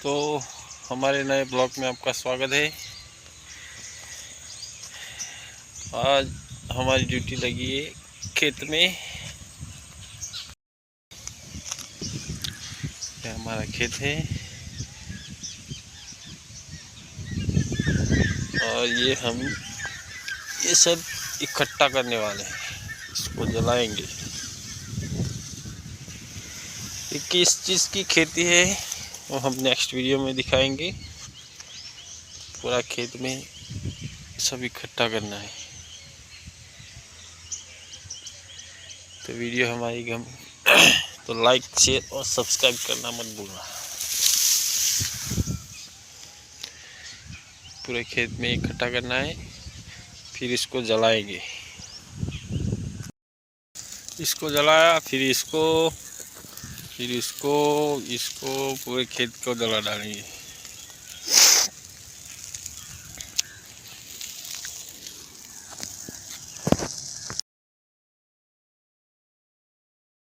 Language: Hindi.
तो हमारे नए ब्लॉग में आपका स्वागत है। आज हमारी ड्यूटी लगी है खेत में। ये हमारा खेत है और ये सब इकट्ठा करने वाले हैं, इसको जलाएंगे। ये किस चीज़ की खेती है वो हम नेक्स्ट वीडियो में दिखाएंगे। पूरा खेत में सब इकट्ठा करना है, तो वीडियो हमारी तो लाइक शेयर और सब्सक्राइब करना मत भूलना। पूरे खेत में इकट्ठा करना है, फिर इसको जलाएंगे। इसको जलाया, फिर इसको इसको पूरे खेत को जला डालेंगे।